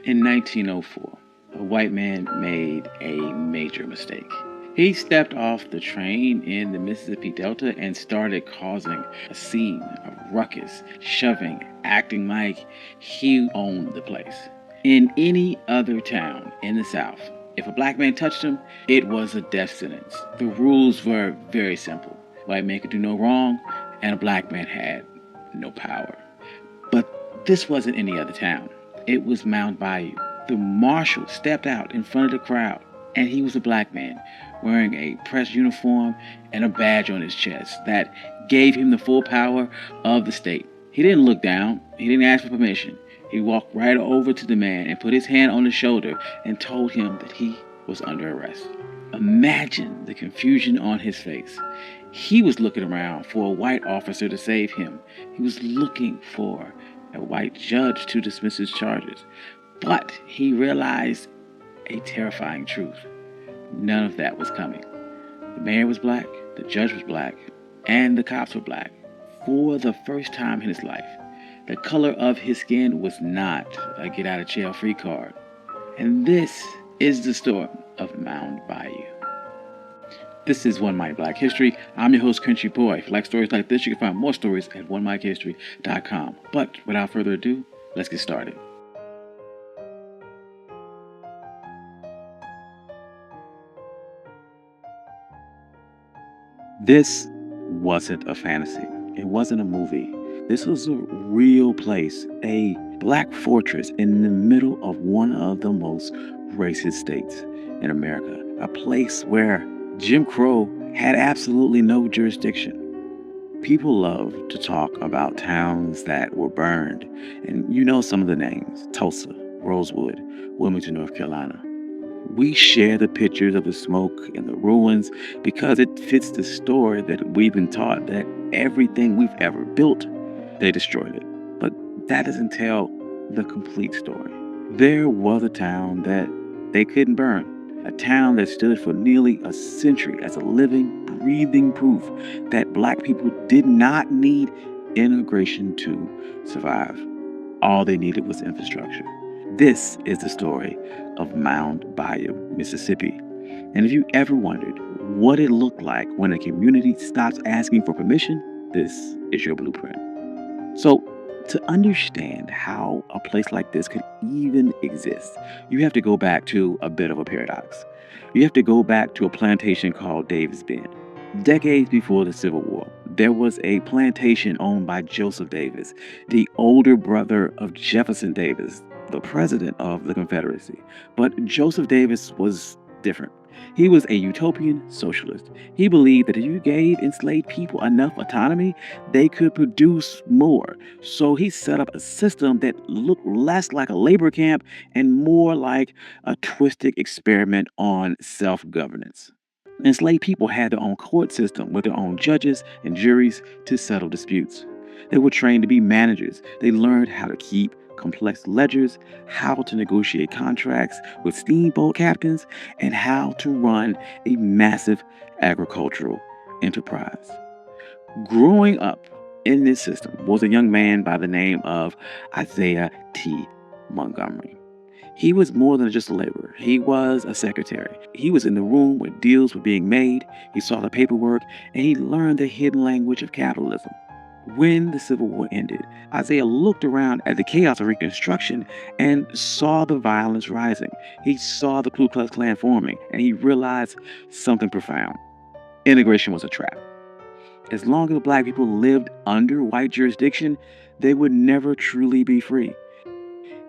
In 1904, a white man made a major mistake. He stepped off the train in the Mississippi Delta and started causing a scene, a ruckus, shoving, acting like he owned the place. In any other town in the South, if a black man touched him, it was a death sentence. The rules were very simple. White man could do no wrong, and a black man had no power. But this wasn't any other town. It was Mound Bayou. The marshal stepped out in front of the crowd, and he was a black man wearing a press uniform and a badge on his chest that gave him the full power of the state. He didn't look down. He didn't ask for permission. He walked right over to the man and put his hand on his shoulder and told him that he was under arrest. Imagine the confusion on his face. He was looking around for a white officer to save him. He was looking for a white judge to dismiss his charges. But he realized a terrifying truth. None of that was coming. The mayor was black, the judge was black, and the cops were black. For the first time in his life, the color of his skin was not a get-out-of-jail-free card. And this is the story of Mound Bayou. This is One Mic Black History. I'm your host, Country Boy. If you like stories like this, you can find more stories at onemichistory.com. But without further ado, let's get started. This wasn't a fantasy. It wasn't a movie. This was a real place, a black fortress in the middle of one of the most racist states in America. A place where Jim Crow had absolutely no jurisdiction. People love to talk about towns that were burned, and you know some of the names: Tulsa, Rosewood, Wilmington, North Carolina. We share the pictures of the smoke and the ruins because it fits the story that we've been taught that everything we've ever built, they destroyed it. But that doesn't tell the complete story. There was a town that they couldn't burn. A town that stood for nearly a century as a living, breathing proof that black people did not need integration to survive. All they needed was infrastructure. This is the story of Mound Bayou, Mississippi. And if you ever wondered what it looked like when a community stops asking for permission, this is your blueprint. So, to understand how a place like this could even exist, you have to go back to a bit of a paradox. You have to go back to a plantation called Davis Bend. Decades before the Civil War, there was a plantation owned by Joseph Davis, the older brother of Jefferson Davis, the president of the Confederacy. But Joseph Davis was different. He was a utopian socialist. He believed that if you gave enslaved people enough autonomy, they could produce more. So he set up a system that looked less like a labor camp and more like a twisted experiment on self-governance. Enslaved people had their own court system with their own judges and juries to settle disputes. They were trained to be managers. They learned how to keep complex ledgers, how to negotiate contracts with steamboat captains, and how to run a massive agricultural enterprise. Growing up in this system was a young man by the name of Isaiah T. Montgomery. He was more than just a laborer. He was a secretary. He was in the room where deals were being made. He saw the paperwork, and he learned the hidden language of capitalism. When the Civil War ended, Isaiah looked around at the chaos of Reconstruction and saw the violence rising. He saw the Ku Klux Klan forming, and he realized something profound. Integration was a trap. As long as black people lived under white jurisdiction, they would never truly be free.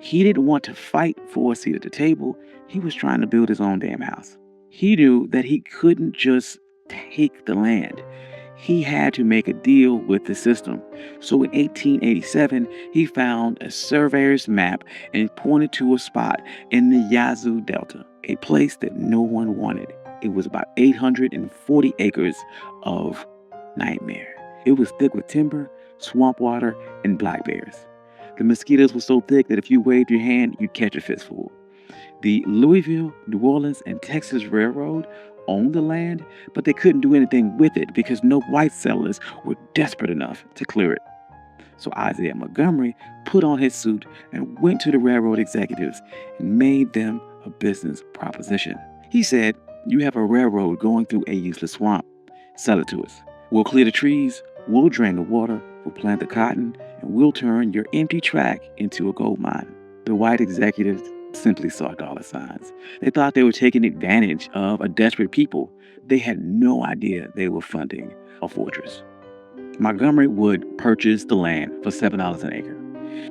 He didn't want to fight for a seat at the table. He was trying to build his own damn house. He knew that he couldn't just take the land. He had to make a deal with the system. So in 1887, he found a surveyor's map and pointed to a spot in the Yazoo Delta, a place that no one wanted. It was about 840 acres of nightmare. It was thick with timber, swamp water, and black bears. The mosquitoes were so thick that if you waved your hand, you'd catch a fistful. The Louisville, New Orleans, and Texas Railroad owned the land, but they couldn't do anything with it because no white settlers were desperate enough to clear it. So Isaiah Montgomery put on his suit and went to the railroad executives and made them a business proposition. He said, "You have a railroad going through a useless swamp. Sell it to us. We'll clear the trees, we'll drain the water, we'll plant the cotton, and we'll turn your empty track into a gold mine." The white executives simply saw dollar signs. They thought they were taking advantage of a desperate people. They had no idea they were funding a fortress. Montgomery would purchase the land for $7 an acre.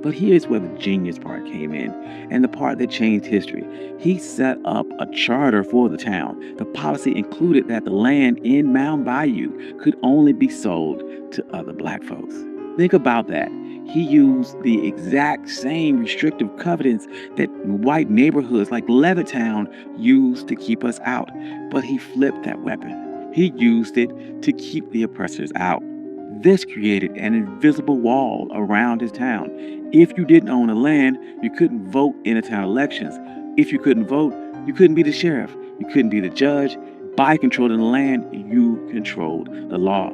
But here's where the genius part came in, and the part that changed history. He set up a charter for the town. The policy included that the land in Mound Bayou could only be sold to other black folks. Think about that. He used the exact same restrictive covenants that white neighborhoods like Levittown used to keep us out, but he flipped that weapon. He used it to keep the oppressors out. This created an invisible wall around his town. If you didn't own the land, you couldn't vote in the town elections. If you couldn't vote, you couldn't be the sheriff. You couldn't be the judge. By controlling the land, you controlled the law.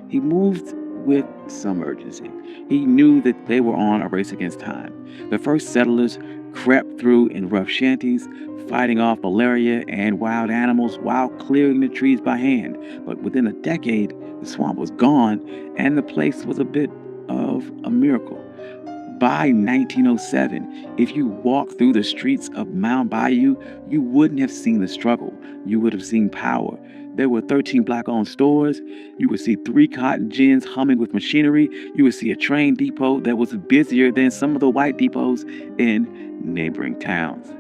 He moved with some urgency. He knew that they were on a race against time. The first settlers crept through in rough shanties, fighting off malaria and wild animals while clearing the trees by hand. But within a decade, the swamp was gone, and the place was a bit of a miracle. By 1907, if you walked through the streets of Mound Bayou, you wouldn't have seen the struggle. You would have seen power. There were 13 black-owned stores. You would see 3 cotton gins humming with machinery. You would see a train depot that was busier than some of the white depots in neighboring towns.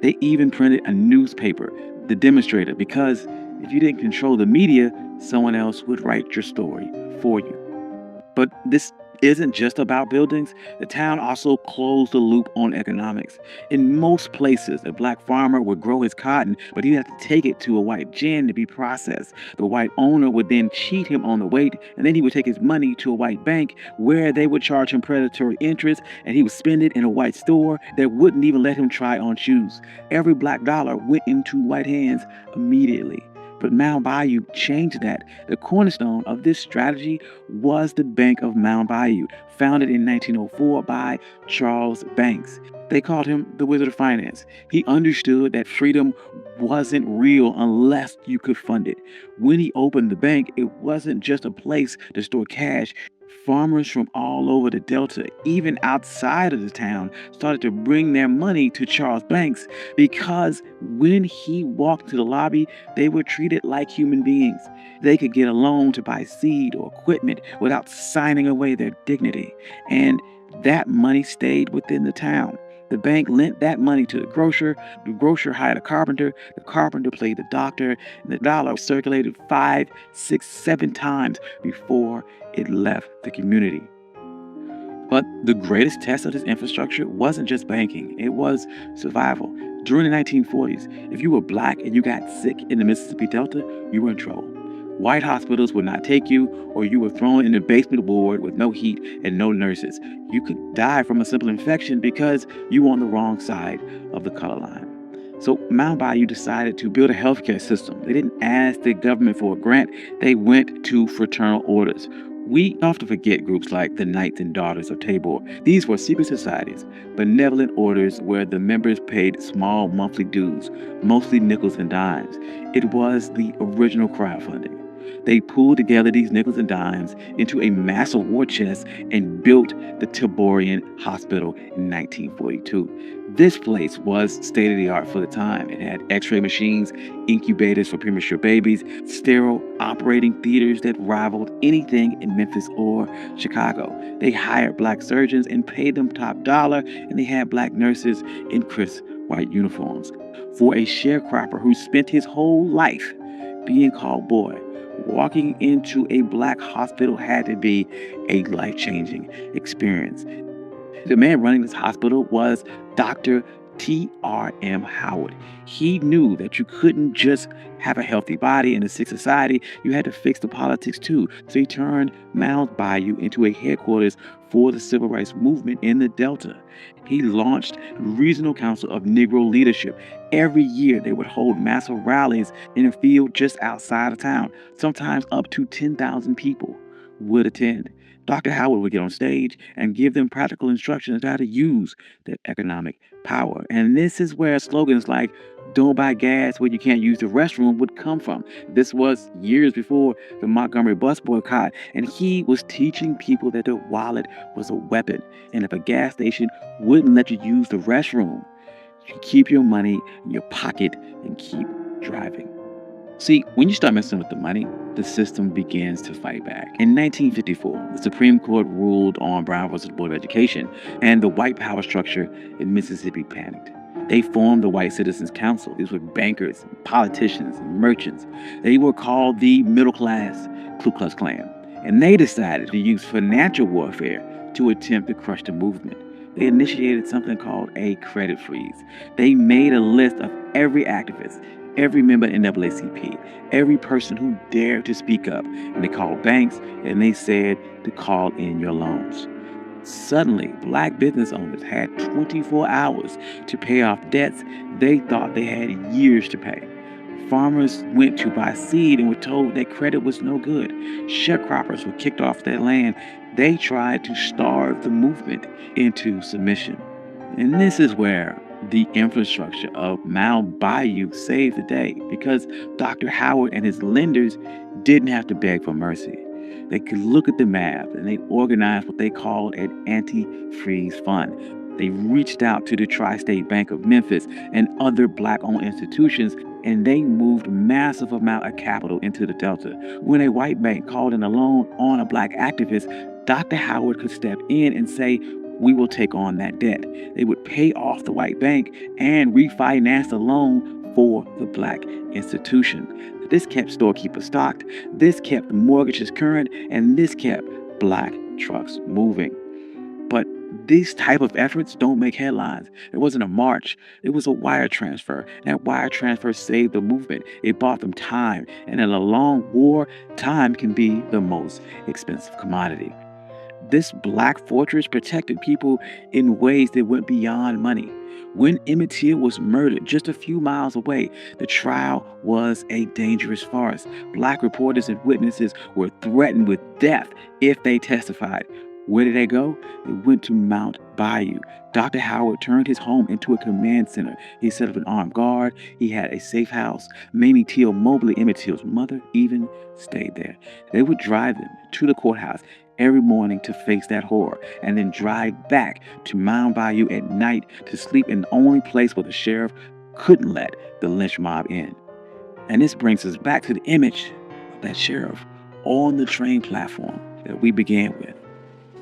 They even printed a newspaper, The Demonstrator, because if you didn't control the media, someone else would write your story for you. But this isn't just about buildings. The town also closed the loop on economics. In most places, a black farmer would grow his cotton, but he'd have to take it to a white gin to be processed. The white owner would then cheat him on the weight, and then he would take his money to a white bank where they would charge him predatory interest, and he would spend it in a white store that wouldn't even let him try on shoes. Every black dollar went into white hands immediately. But Mound Bayou changed that. The cornerstone of this strategy was the Bank of Mound Bayou, founded in 1904 by Charles Banks. They called him the Wizard of Finance. He understood that freedom wasn't real unless you could fund it. When he opened the bank, it wasn't just a place to store cash. Farmers from all over the Delta, even outside of the town, started to bring their money to Charles Banks because when he walked to the lobby, they were treated like human beings. They could get a loan to buy seed or equipment without signing away their dignity. And that money stayed within the town. The bank lent that money to the grocer hired a carpenter, the carpenter played the doctor, and the dollar circulated 5, 6, 7 times before it left the community. But the greatest test of this infrastructure wasn't just banking, it was survival. During the 1940s, if you were black and you got sick in the Mississippi Delta, you were in trouble. White hospitals would not take you, or you were thrown in the basement ward with no heat and no nurses. You could die from a simple infection because you were on the wrong side of the color line. So Mound Bayou decided to build a healthcare system. They didn't ask the government for a grant. They went to fraternal orders. We often forget groups like the Knights and Daughters of Tabor. These were secret societies, benevolent orders where the members paid small monthly dues, mostly nickels and dimes. It was the original crowdfunding. They pulled together these nickels and dimes into a massive war chest and built the Taborian Hospital in 1942. This place was state-of-the-art for the time. It had x-ray machines, incubators for premature babies, sterile operating theaters that rivaled anything in Memphis or Chicago. They hired black surgeons and paid them top dollar, and they had black nurses in crisp white uniforms. For a sharecropper who spent his whole life being called boy, walking into a black hospital had to be a life-changing experience. The man running this hospital was Dr. T.R.M. Howard. He knew that you couldn't just have a healthy body in a sick society, you had to fix the politics too. So he turned Mound Bayou into a headquarters for the civil rights movement in the Delta. He launched the Regional Council of Negro Leadership. Every year they would hold massive rallies in a field just outside of town. Sometimes up to 10,000 people would attend. Dr. Howard would get on stage and give them practical instructions on how to use their economic power. And this is where slogans like "Don't buy gas where you can't use the restroom" would come from. This was years before the Montgomery bus boycott, and he was teaching people that their wallet was a weapon. And if a gas station wouldn't let you use the restroom, you keep your money in your pocket and keep driving. See, when you start messing with the money, the system begins to fight back. In 1954, the Supreme Court ruled on Brown versus Board of Education, and the white power structure in Mississippi panicked. They formed the White Citizens Council. These were bankers, politicians, and merchants. They were called the middle class Ku Klux Klan. And they decided to use financial warfare to attempt to crush the movement. They initiated something called a credit freeze. They made a list of every activist, every member in NAACP, every person who dared to speak up. And they called banks and they said to call in your loans. Suddenly, black business owners had 24 hours to pay off debts they thought they had years to pay. Farmers went to buy seed and were told that credit was no good. Sharecroppers were kicked off their land. They tried to starve the movement into submission. And this is where the infrastructure of Mound Bayou saved the day, because Dr. Howard and his lenders didn't have to beg for mercy. They could look at the map and they organized what they called an anti-freeze fund. They reached out to the Tri-State Bank of Memphis and other black-owned institutions, and they moved massive amount of capital into the Delta. When a white bank called in a loan on a black activist, Dr. Howard could step in and say, "We will take on that debt." They would pay off the white bank and refinance the loan for the black institution. This kept storekeepers stocked, this kept mortgages current, and this kept black trucks moving. But these type of efforts don't make headlines. It wasn't a march. It was a wire transfer. That wire transfer saved the movement. It bought them time. And in a long war, time can be the most expensive commodity. This black fortress protected people in ways that went beyond money. When Emmett Till was murdered just a few miles away, the trial was a dangerous farce. Black reporters and witnesses were threatened with death if they testified. Where did they go? They went to Mound Bayou. Dr. Howard turned his home into a command center. He set up an armed guard. He had a safe house. Mamie Till Mobley, Emmett Till's mother, even stayed there. They would drive them to the courthouse every morning to face that horror, and then drive back to Mound Bayou at night to sleep in the only place where the sheriff couldn't let the lynch mob in. And this brings us back to the image of that sheriff on the train platform that we began with.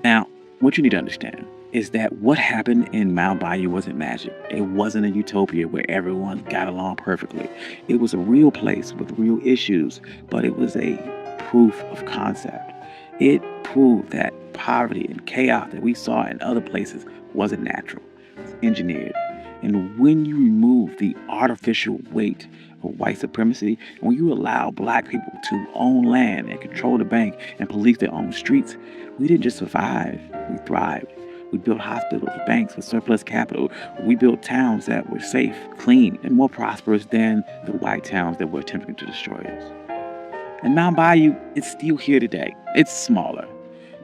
Now, what you need to understand is that what happened in Mound Bayou wasn't magic. It wasn't a utopia where everyone got along perfectly. It was a real place with real issues, but it was a proof of concept. It proved that poverty and chaos that we saw in other places wasn't natural. It was engineered. And when you remove the artificial weight of white supremacy, when you allow black people to own land and control the bank and police their own streets, we didn't just survive, we thrived. We built hospitals, banks with surplus capital. We built towns that were safe, clean, and more prosperous than the white towns that were attempting to destroy us. And Mound Bayou is still here today. It's smaller.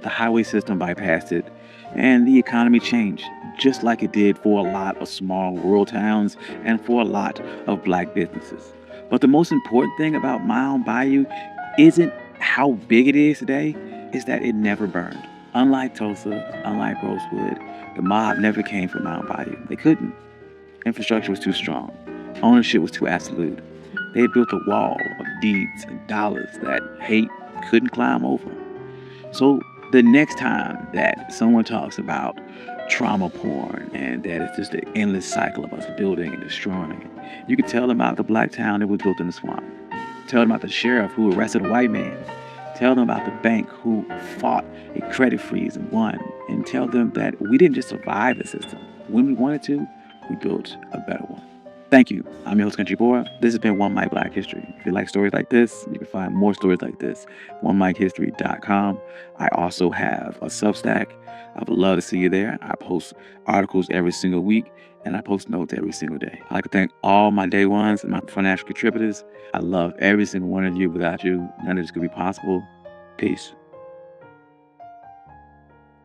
The highway system bypassed it, and the economy changed, just like it did for a lot of small rural towns and for a lot of black businesses. But the most important thing about Mound Bayou isn't how big it is today, is that it never burned. Unlike Tulsa, unlike Rosewood, the mob never came from Mound Bayou. They couldn't. Infrastructure was too strong. Ownership was too absolute. They had built a wall of deeds and dollars that hate couldn't climb over. So the next time that someone talks about trauma porn and that it's just an endless cycle of us building and destroying, you can tell them about the black town that was built in the swamp. Tell them about the sheriff who arrested a white man. Tell them about the bank who fought a credit freeze and won. And tell them that we didn't just survive the system. When we wanted to, we built a better one. Thank you. I'm your host, Country Boy. This has been One Mic Black History. If you like stories like this, you can find more stories like this, onemichistory.com. I also have a Substack. I would love to see you there. I post articles every single week, and I post notes every single day. I'd like to thank all my day ones and my financial contributors. I love every single one of you. Without you, none of this could be possible. Peace.